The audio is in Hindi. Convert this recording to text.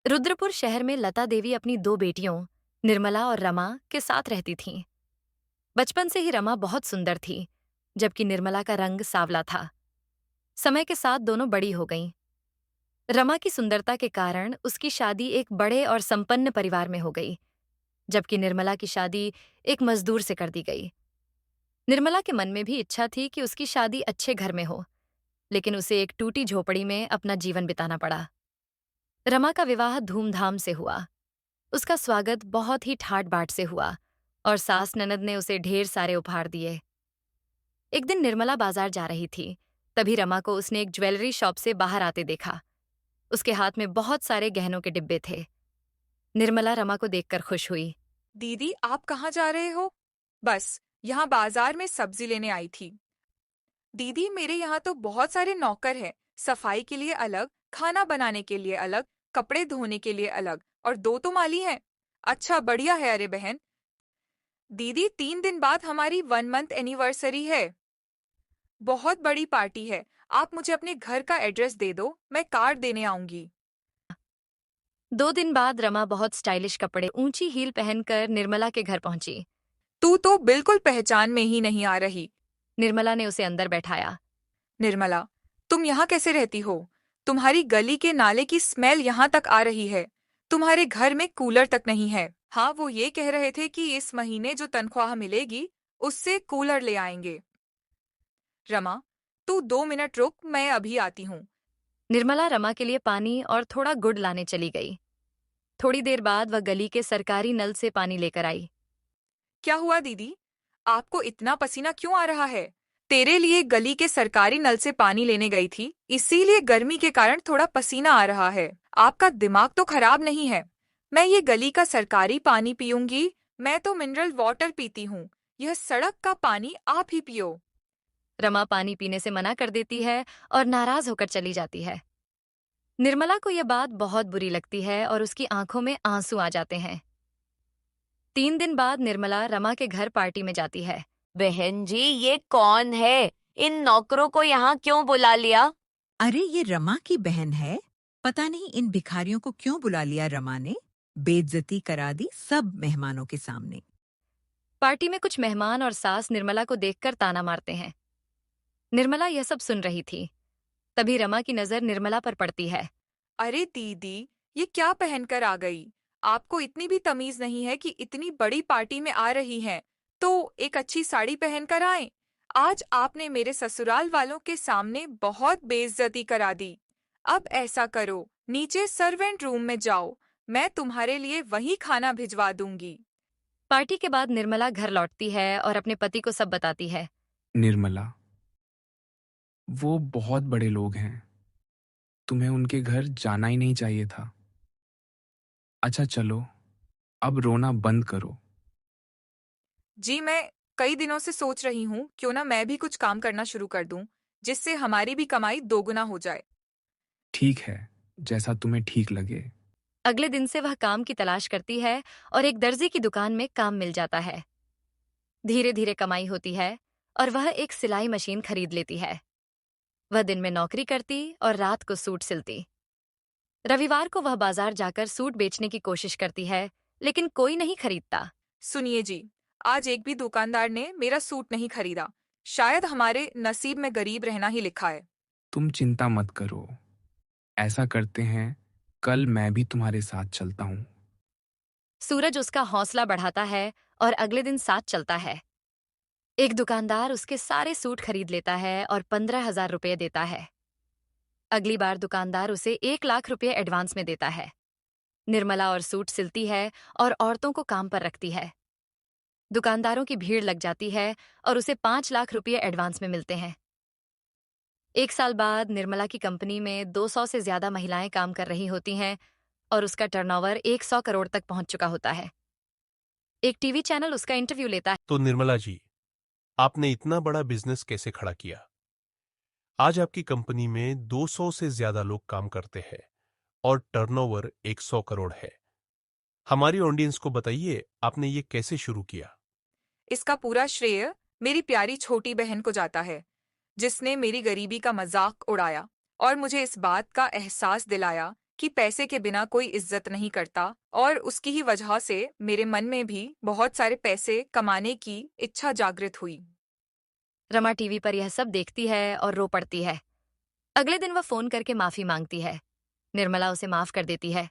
रुद्रपुर शहर में लता देवी अपनी दो बेटियों निर्मला और रमा के साथ रहती थीं। बचपन से ही रमा बहुत सुंदर थी, जबकि निर्मला का रंग सांवला था। समय के साथ दोनों बड़ी हो गईं। रमा की सुंदरता के कारण उसकी शादी एक बड़े और संपन्न परिवार में हो गई, जबकि निर्मला की शादी एक मजदूर से कर दी गई। निर्मला के मन में भी इच्छा थी कि उसकी शादी अच्छे घर में हो, लेकिन उसे एक टूटी झोपड़ी में अपना जीवन बिताना पड़ा। रमा का विवाह धूमधाम से हुआ। उसका स्वागत बहुत ही ठाट बाट से हुआ और सास ननद ने उसे ढेर सारे उपहार दिए। एक दिन निर्मला बाजार जा रही थी, तभी रमा को उसने एक ज्वेलरी शॉप से बाहर आते देखा। उसके हाथ में बहुत सारे गहनों के डिब्बे थे। निर्मला रमा को देखकर खुश हुई। दीदी, आप कहाँ जा रहे हो? बस यहाँ बाजार में सब्जी लेने आई थी। दीदी, मेरे यहाँ तो बहुत सारे नौकर हैं। सफाई के लिए अलग, खाना बनाने के लिए अलग, कपड़े धोने के लिए अलग, और दो तो माली हैं। अच्छा, बढ़िया है। अरे बहन, दीदी 3 दिन बाद हमारी 1 मंथ एनिवर्सरी है। बहुत बड़ी पार्टी है। आप मुझे अपने घर का एड्रेस दे दो, मैं कार्ड देने आऊंगी। 2 दिन बाद रमा बहुत स्टाइलिश कपड़े ऊंची हील पहनकर निर्मला के घर पहुंची। तू तो बिल्कुल पहचान में ही नहीं आ रही। निर्मला ने उसे अंदर बैठाया। निर्मला, तुम यहाँ कैसे रहती हो? तुम्हारी गली के नाले की स्मेल यहाँ तक आ रही है। तुम्हारे घर में कूलर तक नहीं है। हाँ, वो ये कह रहे थे कि इस महीने जो तनख्वाह मिलेगी उससे कूलर ले आएंगे। रमा, तू 2 मिनट रुक, मैं अभी आती हूँ। निर्मला रमा के लिए पानी और थोड़ा गुड़ लाने चली गई। थोड़ी देर बाद वह गली के सरकारी नल से पानी लेकर आई। क्या हुआ दीदी? आपको इतना पसीना क्यों आ रहा है? तेरे लिए गली के सरकारी नल से पानी लेने गई थी, इसीलिए गर्मी के कारण थोड़ा पसीना आ रहा है। आपका दिमाग तो खराब नहीं है? मैं ये गली का सरकारी पानी पीऊंगी? मैं तो मिनरल वाटर पीती हूँ। यह सड़क का पानी आप ही पियो। रमा पानी पीने से मना कर देती है और नाराज होकर चली जाती है। निर्मला को यह बात बहुत बुरी लगती है और उसकी आंखों में आंसू आ जाते हैं। 3 दिन बाद निर्मला रमा के घर पार्टी में जाती है। बहन जी, ये कौन है? इन नौकरों को यहाँ क्यों बुला लिया? अरे ये रमा की बहन है। पता नहीं इन भिखारियों को क्यों बुला लिया रमा ने। बेइज्जती करा दी सब मेहमानों के सामने। पार्टी में कुछ मेहमान और सास निर्मला को देखकर ताना मारते हैं। निर्मला यह सब सुन रही थी। तभी रमा की नजर निर्मला पर पड़ती है। अरे दीदी, ये क्या पहनकर आ गई? आपको इतनी भी तमीज नहीं है कि इतनी बड़ी पार्टी में आ रही हैं, तो एक अच्छी साड़ी पहनकर आए। आज आपने मेरे ससुराल वालों के सामने बहुत बेइज्जती करा दी। अब ऐसा करो, नीचे सर्वेंट रूम में जाओ, मैं तुम्हारे लिए वहीं खाना भिजवा दूंगी। पार्टी के बाद निर्मला घर लौटती है और अपने पति को सब बताती है। निर्मला, वो बहुत बड़े लोग हैं। तुम्हें उनके घर जाना ही नहीं चाहिए था। अच्छा चलो, अब रोना बंद करो। जी, मैं कई दिनों से सोच रही हूँ क्यों ना मैं भी कुछ काम करना शुरू कर दूं, जिससे हमारी भी कमाई दोगुना हो जाए। ठीक है, जैसा तुम्हें ठीक लगे। अगले दिन से वह काम की तलाश करती है और एक दर्जी की दुकान में काम मिल जाता है। धीरे धीरे कमाई होती है और वह एक सिलाई मशीन खरीद लेती है। वह दिन में नौकरी करती और रात को सूट सिलती। रविवार को वह बाजार जाकर सूट बेचने की कोशिश करती है, लेकिन कोई नहीं खरीदता। सुनिए जी, आज एक भी दुकानदार ने मेरा सूट नहीं खरीदा। शायद हमारे नसीब में गरीब रहना ही लिखा है। तुम चिंता मत करो। ऐसा करते हैं, कल मैं भी तुम्हारे साथ चलता हूँ। सूरज उसका हौसला बढ़ाता है और अगले दिन साथ चलता है। एक दुकानदार उसके सारे सूट खरीद लेता है और 15,000 रुपये देता है। अगली बार दुकानदार उसे 1 लाख रुपये एडवांस में देता है। निर्मला और सूट सिलती है और औरतों को काम पर रखती है। दुकानदारों की भीड़ लग जाती है और उसे 5 लाख रुपये एडवांस में मिलते हैं। 1 साल बाद निर्मला की कंपनी में 200 से ज्यादा महिलाएं काम कर रही होती हैं और उसका टर्नओवर 100 करोड़ तक पहुंच चुका होता है। एक टीवी चैनल उसका इंटरव्यू लेता है। तो निर्मला जी, आपने इतना बड़ा बिजनेस कैसे खड़ा किया? आज आपकी कंपनी में 200 से ज्यादा लोग काम करते हैं और टर्नओवर 100 करोड़ है। हमारी ऑडियंस को बताइए, आपने ये कैसे शुरू किया? इसका पूरा श्रेय मेरी प्यारी छोटी बहन को जाता है, जिसने मेरी गरीबी का मजाक उड़ाया और मुझे इस बात का एहसास दिलाया कि पैसे के बिना कोई इज्जत नहीं करता, और उसकी ही वजह से मेरे मन में भी बहुत सारे पैसे कमाने की इच्छा जागृत हुई। रमा टीवी पर यह सब देखती है और रो पड़ती है। अगले दिन वह फोन करके माफी मांगती है। निर्मला उसे माफ कर देती है